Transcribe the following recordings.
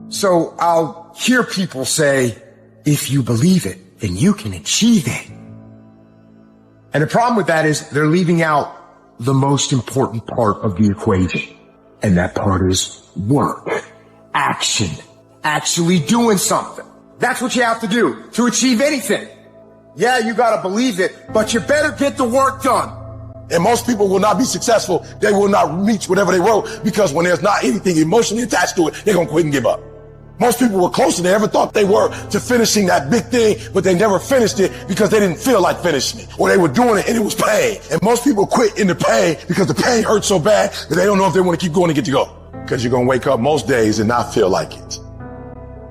So I'll hear people say, if you believe it, then you can achieve it. And the problem with that is they're leaving out the most important part of the equation. And that part is work, action, actually doing something. That's what you have to do to achieve anything. Yeah, you gotta believe it, but you better get the work done. And most people will not be successful. They will not reach whatever they wrote because when there's not anything emotionally attached to it, they're gonna quit and give up. Most people were closer than they ever thought they were to finishing that big thing, but they never finished it because they didn't feel like finishing it, or they were doing it and it was pain. And most people quit in the pain because the pain hurts so bad that they don't know if they want to keep going to get to go. Because you're going to wake up most days and not feel like it.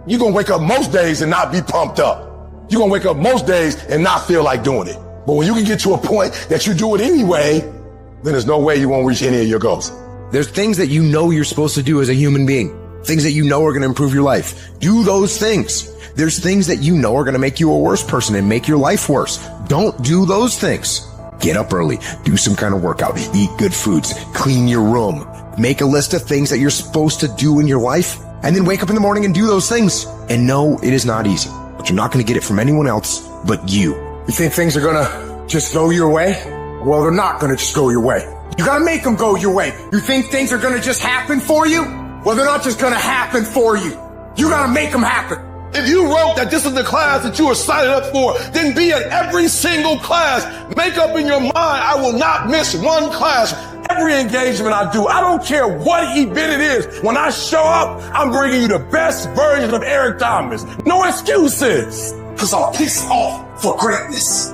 You're going to wake up most days and not be pumped up. You're going to wake up most days and not feel like doing it. But when you can get to a point that you do it anyway, then there's no way you won't reach any of your goals. There's things that you know you're supposed to do as a human being. Things that you know are going to improve your life. Do those things. There's things that you know are going to make you a worse person and make your life worse. Don't do those things. Get up early. Do some kind of workout. Eat good foods. Clean your room. Make a list of things that you're supposed to do in your life. And then wake up in the morning and do those things. And no, it is not easy. But you're not going to get it from anyone else but you. You think things are going to just go your way? Well, they're not going to just go your way. You got to make them go your way. You think things are going to just happen for you? Well, they're not just gonna happen for you. You gotta make them happen. If you wrote that this is the class that you were signing up for, then be at every single class. Make up in your mind, I will not miss one class. Every engagement I do, I don't care what event it is. When I show up, I'm bringing you the best version of Eric Thomas. No excuses. Because I'm pissed off for greatness.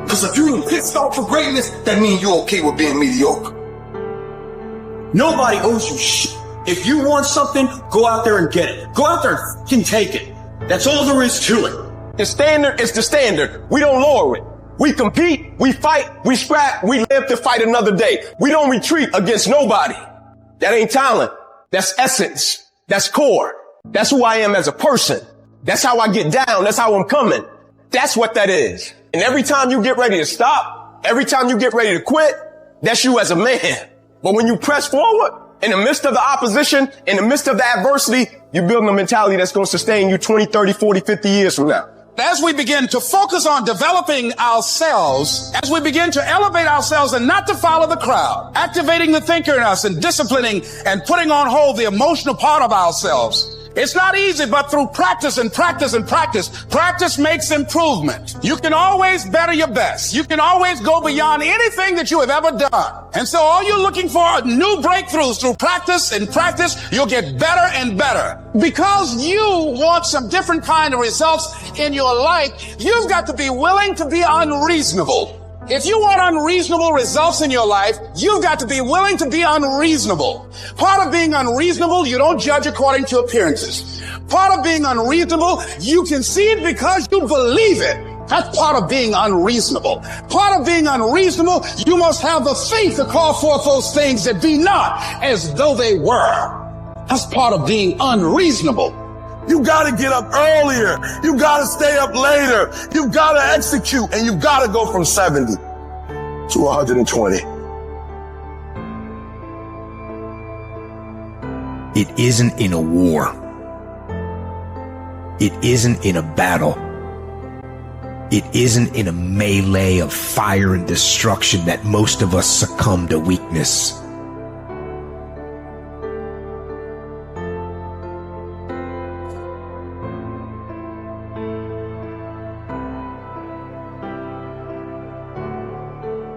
Because if you're pissed off for greatness, that means you're okay with being mediocre. Nobody owes you shit. If you want something, go out there and get it. Go out there and fucking take it. That's all there is to it. The standard is the standard. We don't lower it. We compete, we fight, we scrap, we live to fight another day. We don't retreat against nobody. That ain't talent. That's essence. That's core. That's who I am as a person. That's how I get down. That's how I'm coming. That's what that is. And every time you get ready to stop, every time you get ready to quit, that's you as a man. But when you press forward, in the midst of the opposition, in the midst of the adversity, you're building a mentality that's going to sustain you 20, 30, 40, 50 years from now. As we begin to focus on developing ourselves, as we begin to elevate ourselves and not to follow the crowd, activating the thinker in us and disciplining and putting on hold the emotional part of ourselves, it's not easy, but through practice and practice and practice, practice makes improvement. You can always better your best. You can always go beyond anything that you have ever done. And so all you're looking for are new breakthroughs through practice and practice. You'll get better and better. Because you want some different kind of results in your life, you've got to be willing to be unreasonable. If you want unreasonable results in your life, you've got to be willing to be unreasonable. Part of being unreasonable, you don't judge according to appearances. Part of being unreasonable, you can see it because you believe it. That's part of being unreasonable. Part of being unreasonable, you must have the faith to call forth those things that be not as though they were. That's part of being unreasonable. You gotta get up earlier. You gotta stay up later. You gotta execute, and you gotta go from 70 to 120. It isn't in a war. It isn't in a battle. It isn't in a melee of fire and destruction that most of us succumb to weakness.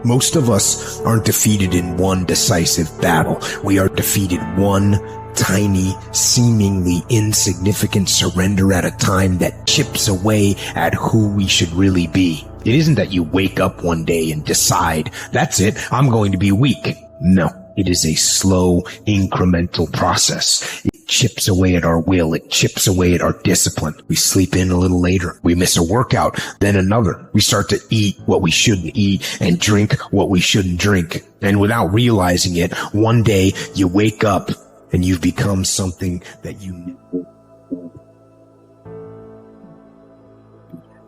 Most of us aren't defeated in one decisive battle. We are defeated one tiny, seemingly insignificant surrender at a time that chips away at who we should really be. It isn't that you wake up one day and decide, that's it, I'm going to be weak. No, it is a slow, incremental process. It chips away at our will. It chips away at our discipline. We sleep in a little later. We miss a workout, then another. We start to eat what we shouldn't eat and drink what we shouldn't drink. And without realizing it, one day you wake up and you've become something that you knew.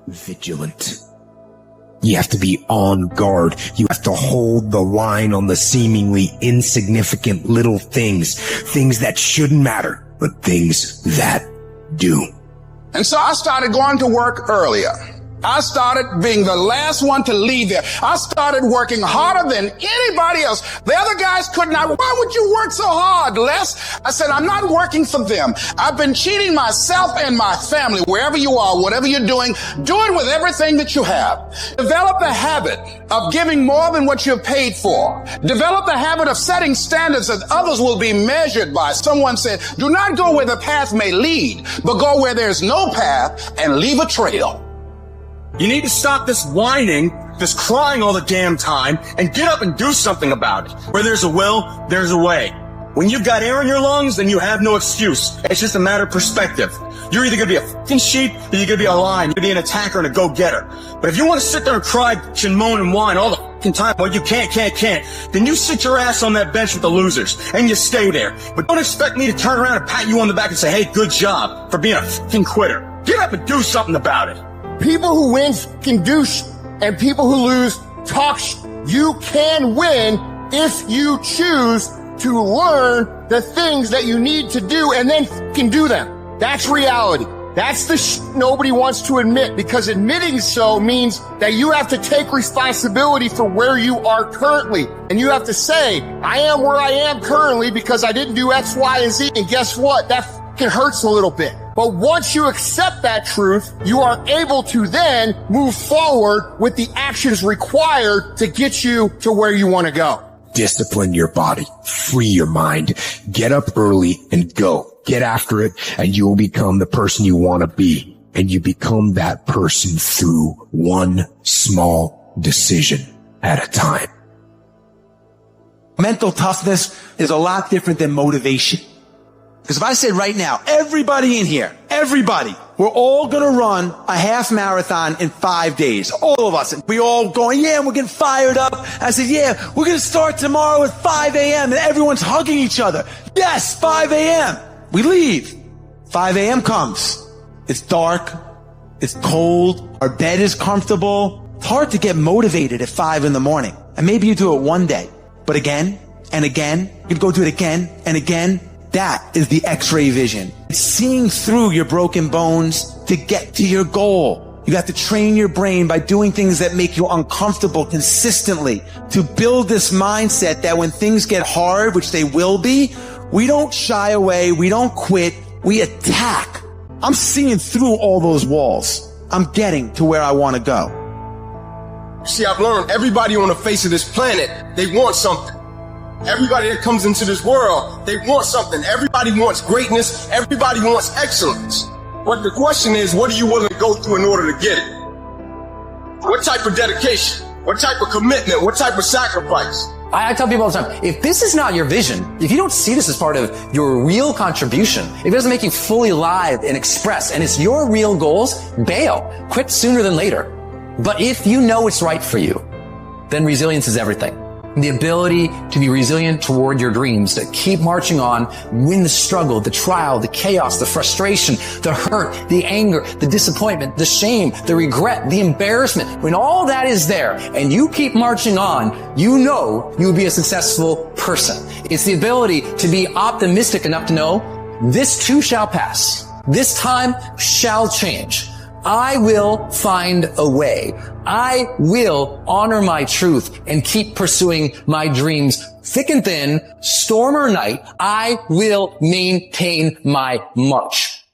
Vigilant. You have to be on guard. You have to hold the line on the seemingly insignificant little things that shouldn't matter. but things that do. And so I started going to work earlier. I started being the last one to leave there. I started working harder than anybody else. The other guys could not. Why would you work so hard, Les? I said, I'm not working for them. I've been cheating myself and my family. Wherever you are, whatever you're doing, do it with everything that you have. Develop the habit of giving more than what you're paid for. Develop the habit of setting standards that others will be measured by. Someone said, do not go where the path may lead, but go where there's no path and leave a trail. You need to stop this whining, this crying all the damn time, and get up and do something about it. Where there's a will, there's a way. When you've got air in your lungs, then you have no excuse. It's just a matter of perspective. You're either gonna be a fucking sheep, or you're gonna be a lion. You're gonna be an attacker and a go-getter. But if you want to sit there and cry, and moan and whine all the fucking time, well, you can't, then you sit your ass on that bench with the losers, and you stay there. But don't expect me to turn around and pat you on the back and say, hey, good job for being a fucking quitter. Get up and do something about it. People who win can do and people who lose talk You can win if you choose to learn the things that you need to do and then can do them. That's reality. That's the nobody wants to admit, because admitting so means that you have to take responsibility for where you are currently. And you have to say, I am where I am currently because I didn't do X, Y, and Z. And guess what? That hurts a little bit. But once you accept that truth, you are able to then move forward with the actions required to get you to where you want to go. Discipline your body, free your mind, get up early and go. Get after it, and you will become the person you want to be. And you become that person through one small decision at a time. Mental toughness is a lot different than motivation. Because if I said right now, everybody in here, everybody, we're all going to run a half marathon in 5 days. All of us. And we all going, yeah, we're getting fired up. I said, yeah, we're going to start tomorrow at 5 a.m. And everyone's hugging each other. Yes, 5 a.m. We leave. 5 a.m. comes. It's dark. It's cold. Our bed is comfortable. It's hard to get motivated at 5 in the morning. And maybe you do it one day, but again and again, you go do it again and again. That is the X-ray vision. It's seeing through your broken bones to get to your goal. You have to train your brain by doing things that make you uncomfortable consistently to build this mindset that when things get hard, which they will be, we don't shy away. We don't quit. We attack. I'm seeing through all those walls. I'm getting to where I want to go. See, I've learned everybody on the face of this planet, they want something. Everybody that comes into this world, they want something. Everybody wants greatness. Everybody wants excellence. But the question is, what are you willing to go through in order to get it? What type of dedication? What type of commitment? What type of sacrifice? I tell people all the time, if this is not your vision, if you don't see this as part of your real contribution, if it doesn't make you fully alive and express, and it's your real goals, bail. Quit sooner than later. But if you know it's right for you, then resilience is everything. The ability to be resilient toward your dreams, to keep marching on, win the struggle, the trial, the chaos, the frustration, the hurt, the anger, the disappointment, the shame, the regret, the embarrassment. When all that is there and you keep marching on, you know you will be a successful person. It's the ability to be optimistic enough to know this too shall pass. This time shall change. I will find a way. I will honor my truth and keep pursuing my dreams. Thick and thin, storm or night, I will maintain my march.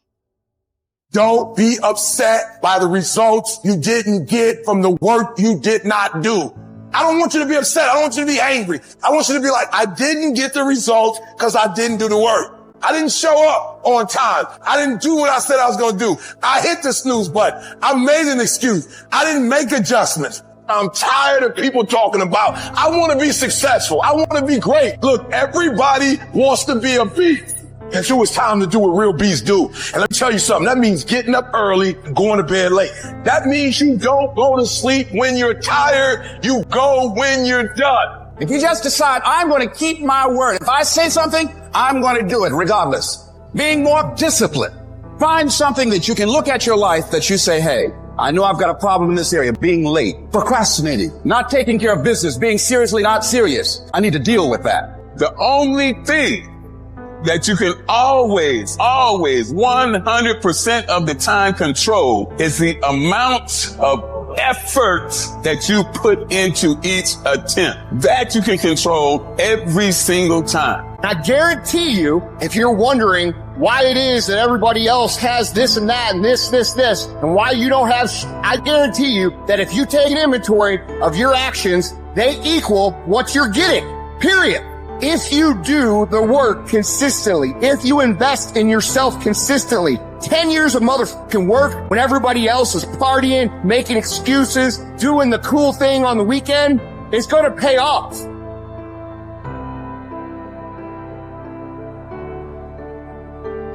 Don't be upset by the results you didn't get from the work you did not do. I don't want you to be upset. I don't want you to be angry. I want you to be like, I didn't get the results because I didn't do the work. I didn't show up on time. I didn't do what I said I was going to do. I hit the snooze button. I made an excuse. I didn't make adjustments. I'm tired of people talking about, I want to be successful. I want to be great. Look, everybody wants to be a beast. And so it's time to do what real beasts do. And let me tell you something. That means getting up early and going to bed late. That means you don't go to sleep when you're tired. You go when you're done. If you just decide, I'm going to keep my word. If I say something, I'm going to do it regardless. Being more disciplined. Find something that you can look at your life that you say, hey, I know I've got a problem in this area. Being late, procrastinating, not taking care of business, being seriously not serious. I need to deal with that. The only thing that you can always 100% of the time control is the amount of effort that you put into each attempt. That you can control every single time. I guarantee you, if you're wondering why it is that everybody else has this and that and this, and why you don't have, I guarantee you that if you take an inventory of your actions, they equal what you're getting, period. If you do the work consistently, if you invest in yourself consistently, 10 years of motherfucking work when everybody else is partying, making excuses, doing the cool thing on the weekend, it's going to pay off.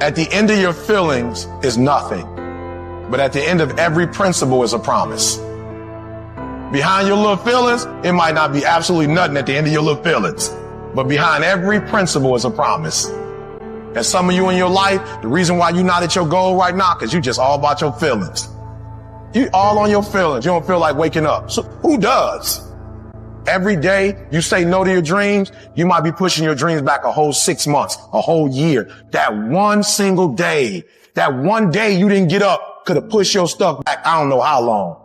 At the end of your feelings is nothing, but at the end of every principle is a promise. Behind your little feelings, it might not be absolutely nothing at the end of your little feelings, but behind every principle is a promise. And some of you in your life, the reason why you're not at your goal right now, because you just all about your feelings. You all on your feelings. You don't feel like waking up. So who does? Every day you say no to your dreams, you might be pushing your dreams back a whole 6 months, a whole year. That one single day, that one day you didn't get up could have pushed your stuff back I don't know how long.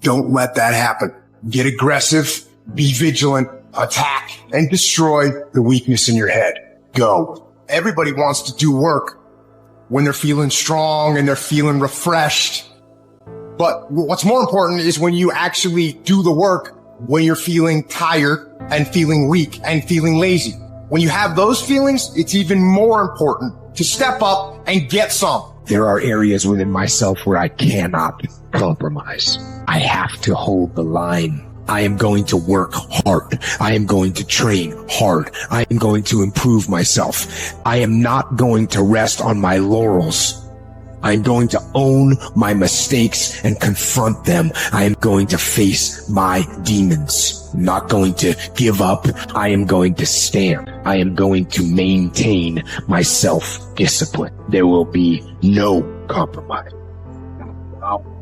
Don't let that happen. Get aggressive, be vigilant, attack, and destroy the weakness in your head. Go. Everybody wants to do work when they're feeling strong and they're feeling refreshed. But what's more important is when you actually do the work when you're feeling tired and feeling weak and feeling lazy. When you have those feelings, it's even more important to step up and get some. There are areas within myself where I cannot compromise. I have to hold the line. I am going to work hard. I am going to train hard. I am going to improve myself. I am not going to rest on my laurels. I am going to own my mistakes and confront them. I am going to face my demons. I'm not going to give up. I am going to stand. I am going to maintain my self-discipline. There will be no compromise. Wow.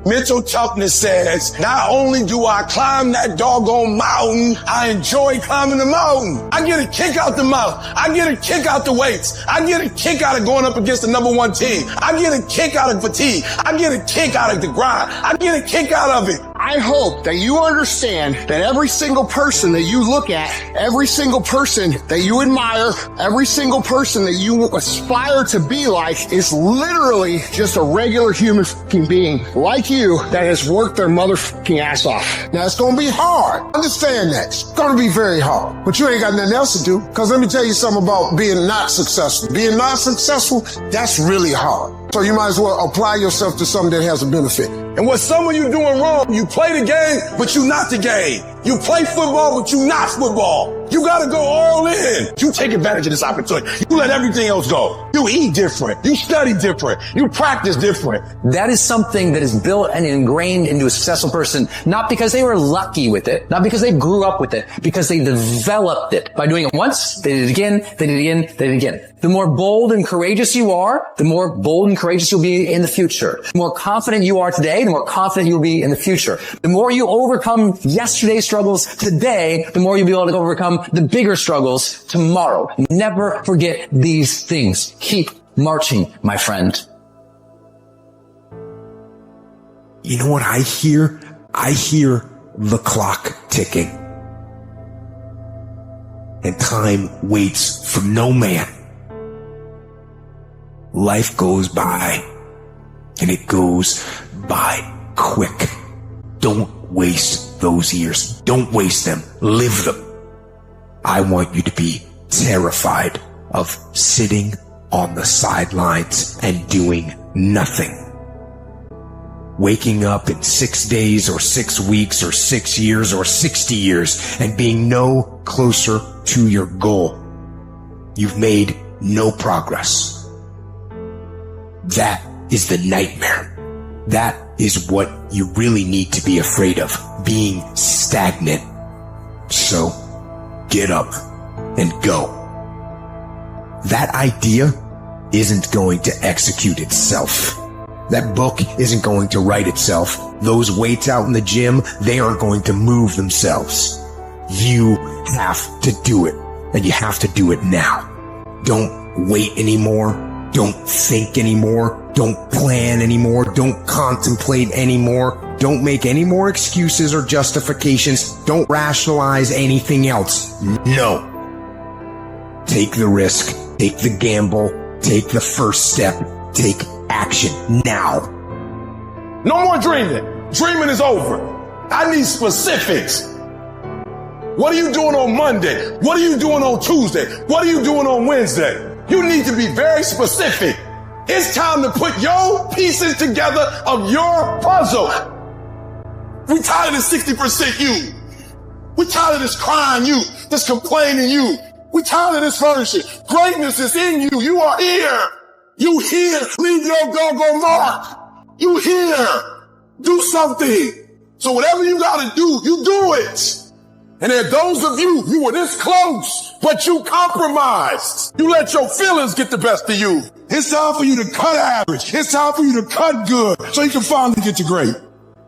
Mental toughness says, not only do I climb that doggone mountain, I enjoy climbing the mountain. I get a kick out the mountain. I get a kick out the weights. I get a kick out of going up against the number one team. I get a kick out of fatigue. I get a kick out of the grind. I get a kick out of it. I hope that you understand that every single person that you look at, every single person that you admire, every single person that you aspire to be like is literally just a regular human fucking being like you that has worked their motherfucking ass off. Now, it's going to be hard. Understand that. It's going to be very hard. But you ain't got nothing else to do. Because let me tell you something about being not successful. Being not successful, that's really hard. So you might as well apply yourself to something that has a benefit. And what some of you doing wrong, you play the game, but you not the game. You play football, but you not football. You gotta go all in. You take advantage of this opportunity. You let everything else go. You eat different. You study different. You practice different. That is something that is built and ingrained into a successful person, not because they were lucky with it, not because they grew up with it, because they developed it. By doing it once, they did it again, they did it again, they did it again. The more bold and courageous you are, the more bold and courageous you'll be in the future. The more confident you are today, the more confident you'll be in the future. The more you overcome yesterday's struggles today, the more you'll be able to overcome the bigger struggles tomorrow. Never forget these things. Keep marching, my friend. You know what I hear? I hear the clock ticking. And time waits for no man. Life goes by, and it goes by quick. Don't waste those years. Don't waste them. Live them. I want you to be terrified of sitting on the sidelines and doing nothing. Waking up in 6 days or 6 weeks or 6 years or 60 years and being no closer to your goal. You've made no progress. That is the nightmare. That is what you really need to be afraid of, being stagnant. So, get up and go. That idea isn't going to execute itself. That book isn't going to write itself. Those weights out in the gym, they aren't going to move themselves. You have to do it. and you have to do it now. Don't wait anymore. Don't think anymore. Don't plan anymore. Don't contemplate anymore. Don't make any more excuses or justifications. Don't rationalize anything else. No. Take the risk. Take the gamble. Take the first step. Take action now. No more dreaming. Dreaming is over. I need specifics. What are you doing on Monday? What are you doing on Tuesday? What are you doing on Wednesday? You need to be very specific. It's time to put your pieces together of your puzzle. We tired of this 60% you. We tired of this crying you, this complaining you. We tired of this version. Greatness is in you. You are here. You here. Leave your doggone mark. You here. Do something. So whatever you gotta do, you do it. And there are those of you, you were this close, but you compromised. You let your feelings get the best of you. It's time for you to cut average. It's time for you to cut good so you can finally get to great.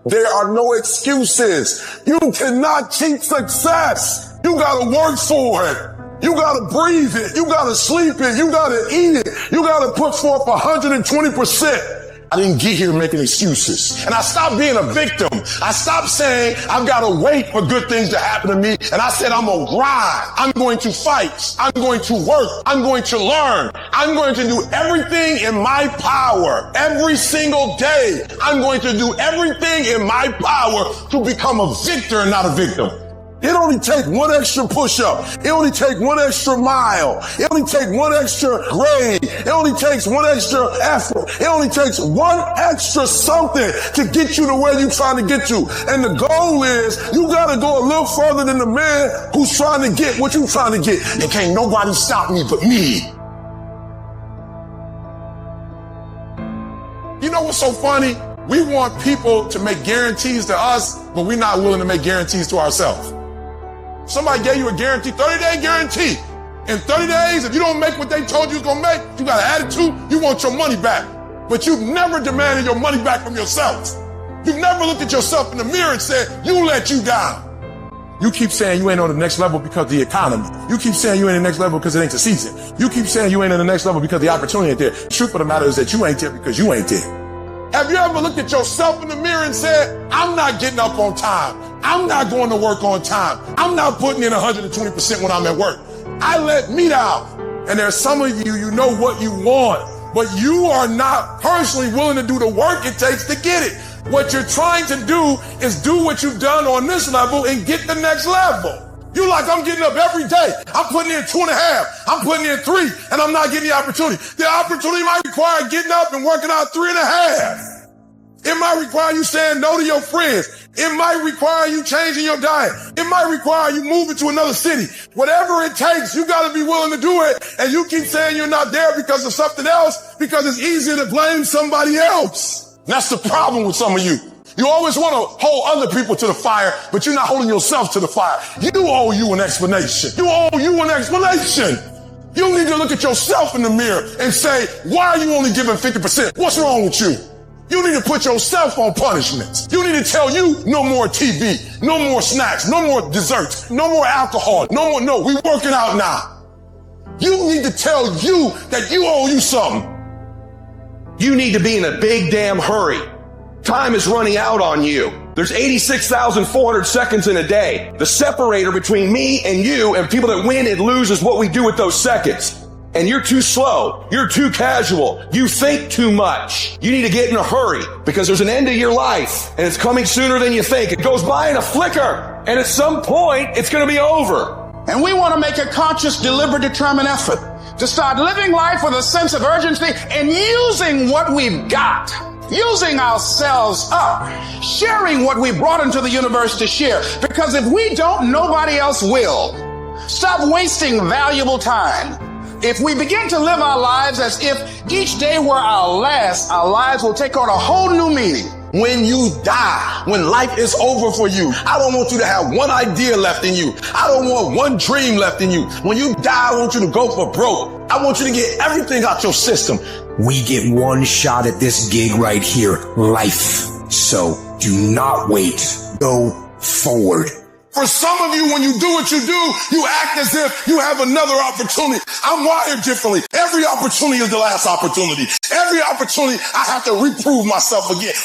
There are no excuses. You cannot cheat success. You gotta work for it. You gotta breathe it. You gotta sleep it. You gotta eat it. You gotta put forth 120%. I didn't get here making excuses. And I stopped being a victim. I stopped saying I've got to wait for good things to happen to me. And I said, I'm going to grind. I'm going to fight. I'm going to work. I'm going to learn. I'm going to do everything in my power every single day. I'm going to do everything in my power to become a victor and not a victim. It only takes one extra push-up. It only takes one extra mile. It only takes one extra grade. It only takes one extra effort. It only takes one extra something to get you to where you're trying to get to. And the goal is you got to go a little further than the man who's trying to get what you're trying to get. And can't nobody stop me but me. You know what's so funny? We want people to make guarantees to us, but we're not willing to make guarantees to ourselves. Somebody gave you a guarantee, 30-day guarantee. In 30 days, if you don't make what they told you you're going to make, you got an attitude, you want your money back. But you've never demanded your money back from yourself. You've never looked at yourself in the mirror and said, you let you down. You keep saying you ain't on the next level because of the economy. You keep saying you ain't in the next level because it ain't the season. You keep saying you ain't in the next level because the opportunity ain't there. The truth of the matter is that you ain't there because you ain't there. Have you ever looked at yourself in the mirror and said, I'm not getting up on time. I'm not going to work on time. I'm not putting in 120% when I'm at work. I let me down. And there's some of you, you know what you want, but you are not personally willing to do the work it takes to get it. What you're trying to do is do what you've done on this level and get the next level. You like, I'm getting up every day. I'm putting in 2.5. I'm putting in 3, and I'm not getting the opportunity. The opportunity might require getting up and working out 3.5. It might require you saying no to your friends. It might require you changing your diet. It might require you moving to another city. Whatever it takes, you got to be willing to do it. And you keep saying you're not there because of something else, because it's easier to blame somebody else. That's the problem with some of you. You always want to hold other people to the fire, but you're not holding yourself to the fire. You owe you an explanation. You owe you an explanation. You need to look at yourself in the mirror and say, why are you only giving 50%? What's wrong with you? You need to put yourself on punishments. You need to tell you no more TV, no more snacks, no more desserts, no more alcohol, no, we working out now. You need to tell you that you owe you something. You need to be in a big damn hurry. Time is running out on you. There's 86,400 seconds in a day. The separator between me and you and people that win and lose is what we do with those seconds. And you're too slow. You're too casual. You think too much. You need to get in a hurry because there's an end to your life and it's coming sooner than you think. It goes by in a flicker. And at some point, it's going to be over. And we want to make a conscious, deliberate, determined effort to start living life with a sense of urgency and using what we've got. Using ourselves up, sharing what we brought into the universe to share. Because if we don't, nobody else will. Stop wasting valuable time. If we begin to live our lives as if each day were our last, our lives will take on a whole new meaning. When you die, when life is over for you, I don't want you to have one idea left in you. I don't want one dream left in you. When you die, I want you to go for broke. I want you to get everything out your system. We get one shot at this gig right here, life. So do not wait. Go forward. For some of you, when you do what you do, you act as if you have another opportunity. I'm wired differently. Every opportunity is the last opportunity. Every opportunity, I have to reprove myself again.